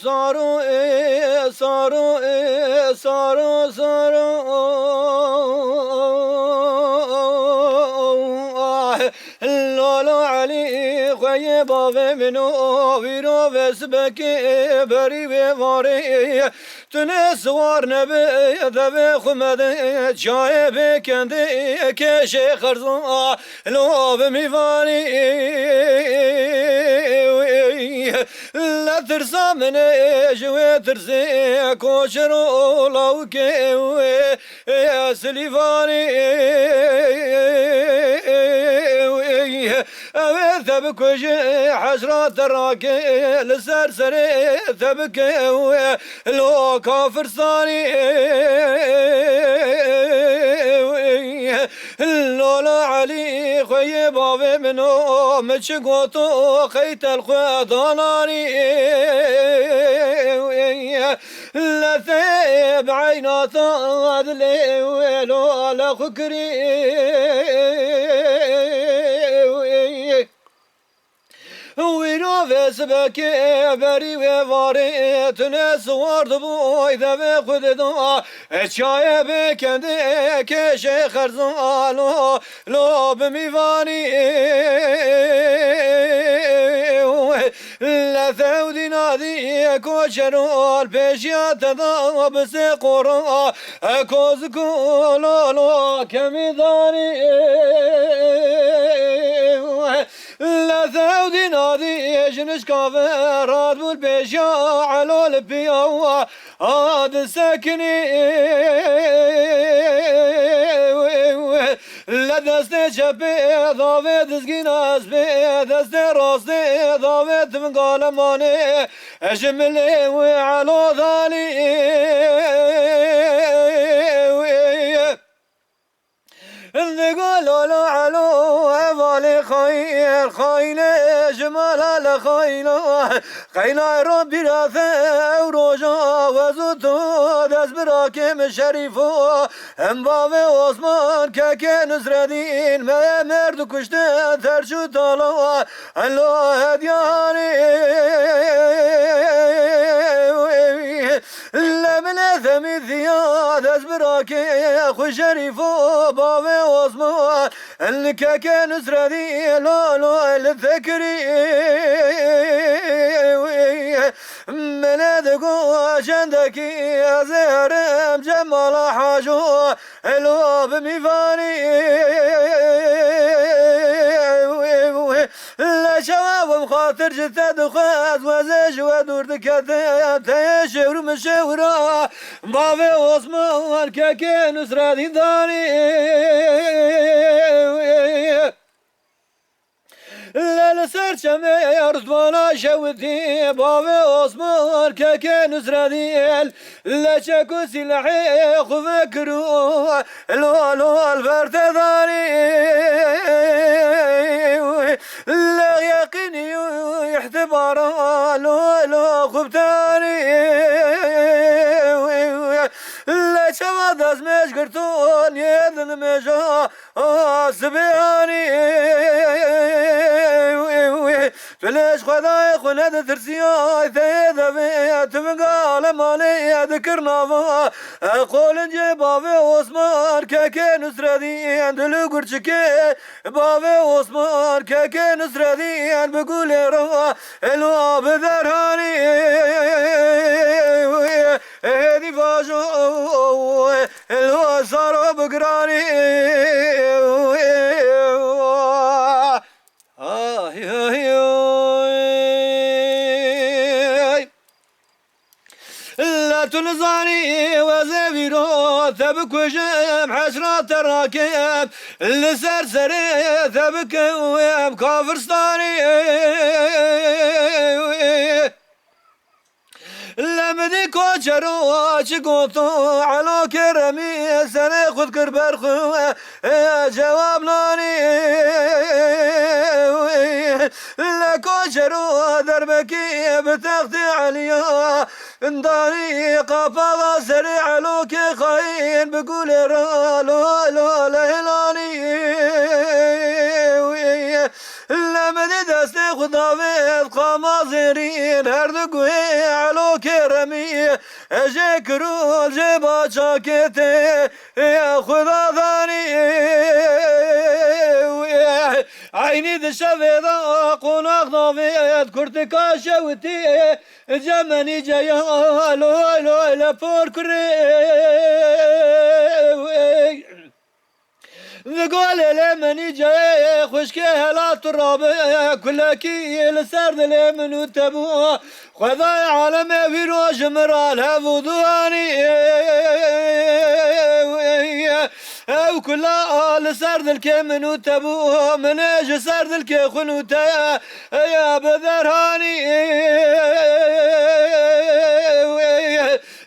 صاروا إيه صاروا إيه صاروا لولو علي خيبا منو فيرو بسبك بري بماري تنس نبي ذبي خمد جاي بكندي كشي خرزا لو بميفاني لا ترسى من جوي ترسي كوشرو لو كيوي يا سليفاني ثبكوش حسرات الراكي لسرسري ثبكي لو كافر صاني لولا علي خيب بابي منو متشقوتو خيت الخيطاناني لا ثيب عينات عدلي ولو لا خكري وينو فيسبك بري وفاري تنس ورد بوي ذبي خددو اتشاي بكندي كشي خرزالو لو بميفاني لا ثودي نادي كوشرو البيشيات ذا بسيقورا كوزكو لولو كميداني لا ثودي نادي جنش كافرات بالبيشا على البيا هاد ساكني لا دست شبي ضافت سكيناس بي دست راسي ضافت من قلماني اجملي وعلى ذالي نقولوا له علو أفالي خير خيل جمال الخيل خيل ربي راثة وروجا وزوتو دس براكم شريفو هم بابي عثمان كاكي نزردين ما مرد كشته ترشو طالوا الله هدياني لمن ثمي ثياد أزبراكي أخو شريفو بابي عثمان الكاكي نزردين لولو الذكري من ادقو شندكي زهرم جمال حاجو الو بميفاني لا شباب مخاطر جثة خاز وزاج ودور دكاتة تيشور مشورة بابي عثمان كاكي نسرادي داني لا لسر شمي رضوانا شودي بابي عثمان كاكي نسراديل لا شاكو سلاحي خفكرو لولو الفرتداني لا يقيني يحتبارا لولو خبتاني لا شمد اسمش قرطون يدن مجا سبياني فلاش خذاي خلد ترسياي ثيذا بيت مقال مالي ذكرنا فا اقول جبابي عثمان كاكي نسردي عند القرشكي بابي عثمان كاكي نسردي عند بقول روا الواب ذرهاني هذي فاجو الوا صاروا بقراني لا تنزاني وزبيرو ثبك وجم حسرات الراكب لسرسري ثبك ويب كافرستاني لمدي كوشرو شقوطو على كرمي سنة خذ كربرخو جواب ناني لا كوشرو دربكي بتغطي عليا انداني قفا سريع لوك خاين بقول رالو لو لهلاني لمدي دست خداويت قامازرين هردقوي علو كرمي اجي كرول جيبا شاكتي يا خدا ثاني عيني دشفيدا قناق ضافيت كرتكا شوتي جمني جايا لو لو لفور كري ذقول لمني جاي خشكي هلا تراب كل كي لسرد لمن وتبو خذا عالم في روج مرال هفوضاني او كل لسرد الكمن وتبو من اجي سرد الكي خنوتا يا بذرهاني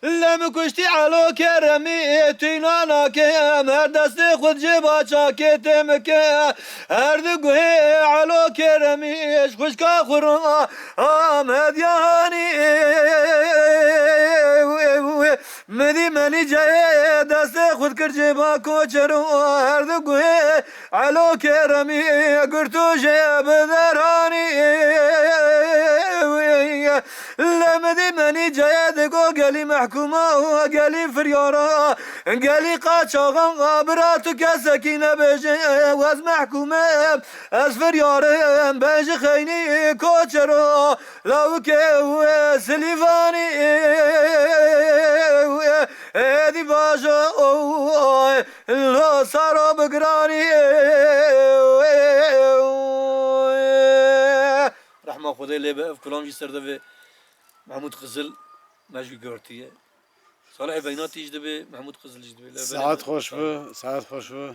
لم كشتي على كرمي تينانا كيم هر دستي خود جيبا شاكيت مكي هردقوي على كرمي خشكا خورا آمد يهاني مدي مني جاي دستي خود كر جيبا كوچرو هردقوي على كرمي قرتو جيب ذراني لمدي مني جاي دقو قالي محكومة وقالي فريارة قالي قاتشاغا براتو كسكينة بيجي واز محكومة از فريارة بيجي خيني كوچرو لو كيو سليفاني ادي باجا لو سارو بقراني رحمة خدي اللي بقى في كلام جي سردة محمود قزل ماجي قرتيه صالح بيناتي جدبه محمود قزل جدبه ساعات خوش به ساعات خوش به